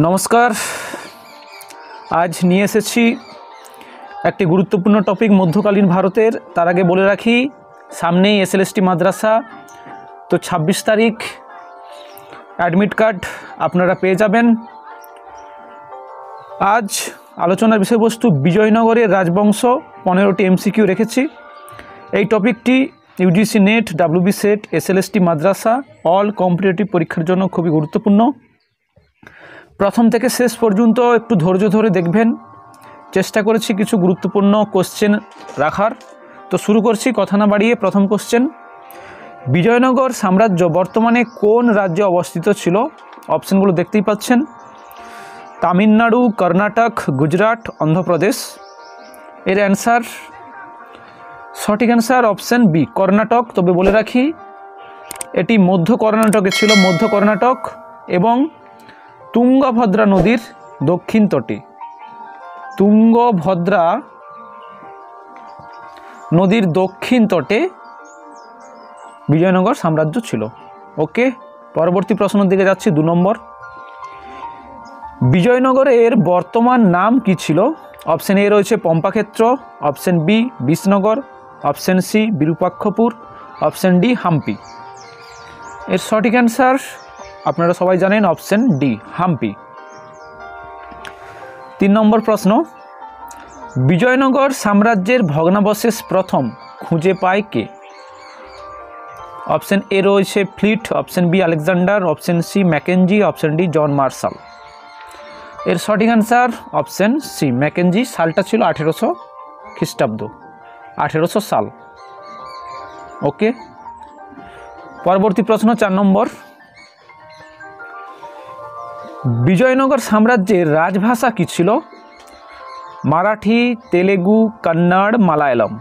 নমস্কার। আজ নিয়ে এসেছি একটি গুরুত্বপূর্ণ টপিক মধ্যকালীন ভারতের। তার আগে বলে রাখি সামনেই এসএলএসটি মাদ্রাসা, তো 26 তারিখ অ্যাডমিট কার্ড আপনারা পেয়ে যাবেন। আজ আলোচনার বিষয়বস্তু বিজয়নগরের রাজবংশ, 15টি এমসিকিউ রেখেছি। এই টপিকটি UGC NET, WB SET, SLST মাদ্রাসা অল কম্পিটিটিভ পরীক্ষার জন্য খুবই গুরুত্বপূর্ণ। প্রথম থেকে শেষ পর্যন্ত একটু ধৈর্য ধরে দেখবেন। চেষ্টা করেছি কিছু গুরুত্বপূর্ণ কোশ্চেন রাখার। তো শুরু করছি কথা না বাড়িয়ে। প্রথম কোশ্চেন, বিজয়নগর সাম্রাজ্য বর্তমানে কোন রাজ্যে অবস্থিত ছিল? অপশানগুলো দেখতেই পাচ্ছেন, তামিলনাড়ু, কর্ণাটক, গুজরাট, অন্ধ্রপ্রদেশ। এর অ্যান্সার, সঠিক অ্যান্সার অপশান বি, কর্ণাটক। তবে বলে রাখি এটি মধ্য কর্ণাটকে ছিল, মধ্য কর্ণাটক এবং তুঙ্গভদ্রা নদীর দক্ষিণ তটে। তুঙ্গভদ্রা নদীর দক্ষিণ তটে বিজয়নগর সাম্রাজ্য ছিল। ওকে, পরবর্তী প্রশ্নের দিকে যাচ্ছি। 2 নম্বর, বিজয়নগরের বর্তমান নাম কি ছিল? অপশান এ রয়েছে Pampakshetra, option B Bisnagar, option C Virupakshapur, option D Hampi. এর সঠিক অ্যান্সার আপনারা সবাই জানেন অপশান ডি, হাম্পি। 3 নম্বর প্রশ্ন, বিজয়নগর সাম্রাজ্যের ভগ্নাবশেষ প্রথম খুঁজে পায় কে? অপশান এ রয়েছে Fleet, option B Alexander, option C Mackenzie, option D John Marshall. এর সঠিক অ্যান্সার অপশান সি ম্যাকেঞ্জি। সালটা ছিল 1800 খ্রিস্টাব্দ, 1800 সাল। ওকে, পরবর্তী প্রশ্ন 4 নম্বর, বিজয়নগর সাম্রাজ্যের রাজভাষা কি ছিল? মারাঠি, তেলেগু, কন্নড়, মালায়ালম।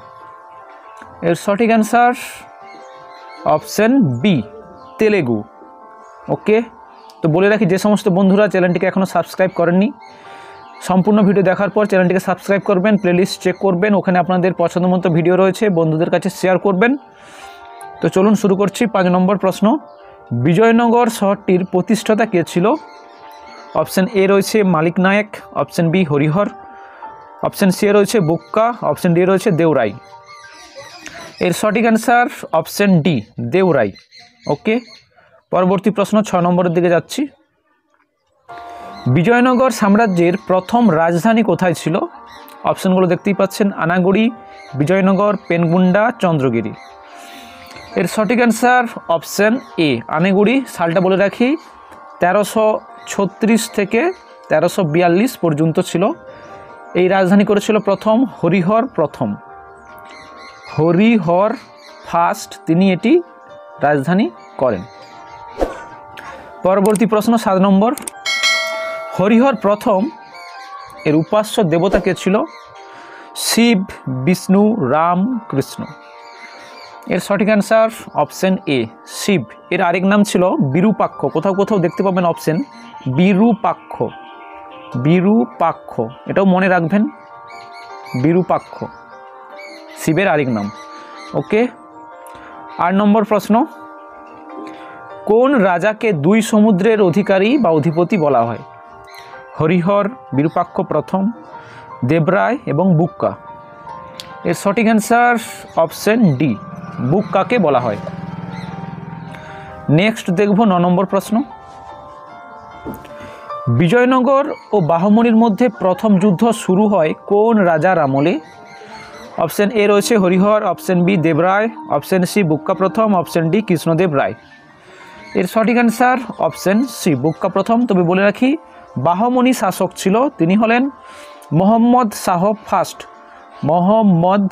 এর সঠিক অ্যান্সার অপশান বি, তেলেগু। ওকে, তো বলে রাখি যে সমস্ত বন্ধুরা চ্যানেলটিকে এখনও সাবস্ক্রাইব করেননি, সম্পূর্ণ ভিডিও দেখার পর চ্যানেলটিকে সাবস্ক্রাইব করবেন, প্লেলিস্ট চেক করবেন, ওখানে আপনাদের পছন্দ মতো ভিডিও রয়েছে, বন্ধুদের কাছে শেয়ার করবেন। তো চলুন শুরু করছি। 5 নম্বর প্রশ্ন, বিজয়নগর শহরটির প্রতিষ্ঠাতা কে ছিল? অপশান এ রয়েছে Malik Nayak, option B Harihar, option C রয়েছে বুক্কা, অপশান ডি রয়েছে দেওরাই। এর সঠিক answer option D, Deorai. Okay, পরবর্তী প্রশ্ন 6 নম্বরের দিকে যাচ্ছি। বিজয়নগর সাম্রাজ্যের প্রথম রাজধানী কোথায় ছিল? অপশানগুলো দেখতেই পাচ্ছেন, আনাগুড়ি, বিজয়নগর, পেনগুন্ডা, চন্দ্রগিরি। এর সঠিক অ্যান্সার অপশান এ, আনেগুড়ি। সালটা বলে রাখি 1336 থেকে 1342 পর্যন্ত ছিল। এই রাজধানী করেছিল প্রথম হরিহর প্রথম, হরিহর ফার্স্ট, তিনি এটি রাজধানী করেন। পরবর্তী প্রশ্ন 7 নম্বর, হরিহর প্রথম এর উপাস্য দেবতা কে ছিল? শিব, বিষ্ণু, রাম, কৃষ্ণ। এর সঠিক অ্যান্সার অপশান এ, শিব। এর আরেক নাম ছিল বিরূপাক্ষ, কোথাও কোথাও দেখতে পাবেন অপশান বিরূপাক্ষ, বিরূপাক্ষ, এটাও মনে রাখবেন, বিরূপাক্ষ শিবের আরেক নাম। ওকে, 8 নম্বর প্রশ্ন, কোন রাজাকে 2 সমুদ্রের অধিকারী বা অধিপতি বলা হয়? হরিহর, বিরূপাক্ষ প্রথম, দেবরায় এবং বুক্কা। এর সঠিক অ্যান্সার অপশান ডি, বুক্কাকে বলা হয়। নেক্সট দেখব 9 নম্বর প্রশ্ন, বিজয়নগর ও বাহমনির মধ্যে প্রথম যুদ্ধ শুরু হয় কোন রাজার আমলে? অপশান এ রয়েছে Harihar, option B Devaraya, option C Bukka প্রথম, অপশান ডি কৃষ্ণদেব রায়। এর সঠিক অ্যান্সার অপশান সি, বুক্কা প্রথম। তবে বলে রাখি বাহমনি শাসক ছিল, তিনি হলেন Mohammad Shah first, Mohammad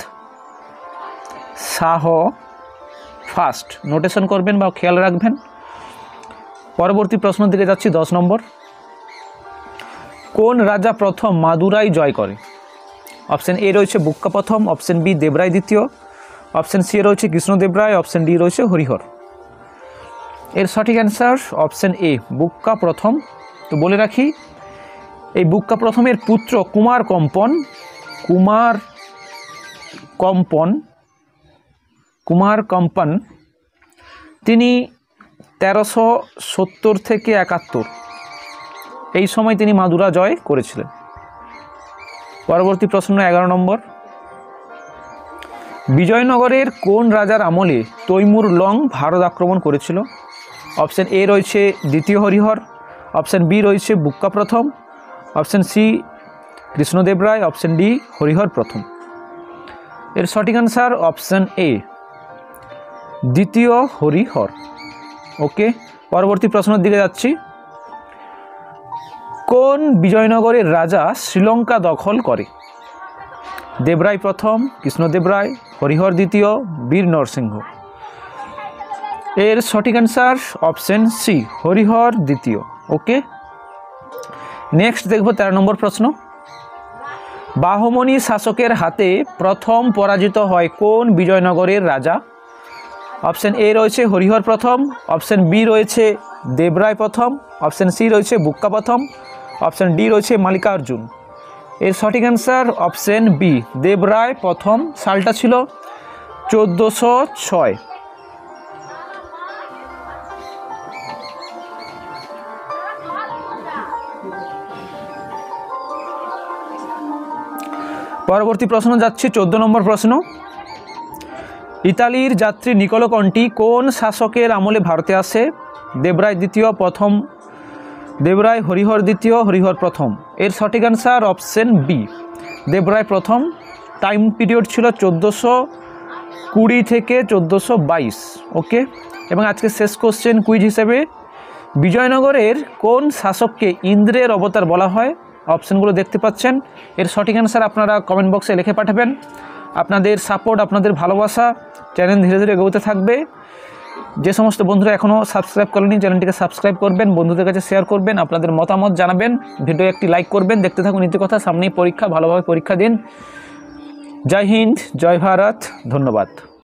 Shah first. Notation করবেন বা খেয়াল রাখবেন। পরবর্তী প্রশ্ন দিকে যাচ্ছি। 10 নম্বর, কোন রাজা প্রথম মাদুরাই জয় করে? অপশান এ রয়েছে বুক্কা প্রথম, অপশান বি দেবরায় দ্বিতীয়, অপশান সি রয়েছে কৃষ্ণদেব রায়, অপশান ডি রয়েছে হরিহর। এর সঠিক অ্যান্সার অপশান এ, বুক্কা প্রথম। তো বলে রাখি এই বুক্কা প্রথমের পুত্র কুমার কম্পন, কুমার কম্পন তিনি 1370 থেকে 71 এই সময় তিনি মাদুরা জয় করেছিলেন। পরবর্তী প্রশ্ন 11 নম্বর, বিজয়নগরের কোন রাজার আমলে তৈমুর লং ভারত আক্রমণ করেছিল? অপশন এ রয়েছে দ্বিতীয় হরিহর, অপশন বি রয়েছে বুক্কা প্রথম, অপশন সি কৃষ্ণদেব রায়, অপশন ডি হরিহর প্রথম। এর সঠিক আনসার অপশন এ দ্বিতীয় হরিহর। ওকে, পরবর্তী প্রশ্নের দিকে যাচ্ছি। কোন বিজয়নগরের রাজা শ্রীলঙ্কা দখল করে? দেবরায় প্রথম, কৃষ্ণদেব রায়, হরিহর দ্বিতীয়, বীর নরসিংহ। এর সঠিক অ্যান্সার অপশন সি হরিহর দ্বিতীয়। ওকে, নেক্সট দেখব 13 নম্বর প্রশ্ন। বাহমনি শাসকের হাতে প্রথম পরাজিত হয় কোন বিজয়নগরের রাজা? অপশন এ রয়েছে হরিহর প্রথম, অপশন বি রয়েছে দেবরায় প্রথম, অপশন সি রয়েছে বুক্কা প্রথম, অপশন ডি রয়েছে মালিকার্জুন। এর সঠিক অ্যান্সার অপশন বি দেবরায় প্রথম। সালটা ছিল 1406। পরবর্তী প্রশ্ন যাচ্ছে 14 নম্বর প্রশ্ন। ইতালির যাত্রী নিকোলো কন্টি কোন শাসকের আমলে ভারতে আসে? দেবরায় দ্বিতীয়, প্রথম দেবরায়, হরিহর দ্বিতীয়, হরিহর প্রথম। এর সঠিক অ্যান্সার অপশন বি দেবরায় প্রথম। টাইম পিরিয়ড ছিল 1420 থেকে 1422। ওকে, এবং আজকে শেষ কোশ্চেন কুইজ হিসেবে, বিজয়নগরের কোন শাসককে ইন্দ্রের অবতার বলা হয়? অপশানগুলো দেখতে পাচ্ছেন। এর সঠিক অ্যান্সার আপনারা কমেন্ট বক্সে লিখে পাঠাবেন। আপনাদের সাপোর্ট, আপনাদের ভালোবাসা চ্যানেল ধীরে ধীরে এগোতে থাকবে। যে সমস্ত বন্ধুরা এখনও সাবস্ক্রাইব করেনি চ্যানেলটিকে সাবস্ক্রাইব করবেন, বন্ধুদের কাছে শেয়ার করবেন, আপনাদের মতামত জানাবেন, ভিডিও একটি লাইক করবেন। দেখতে থাকুন নীতিকথা। সামনেই পরীক্ষা, ভালোভাবে পরীক্ষা দিন। জয় হিন্দ, জয় ভারত, ধন্যবাদ।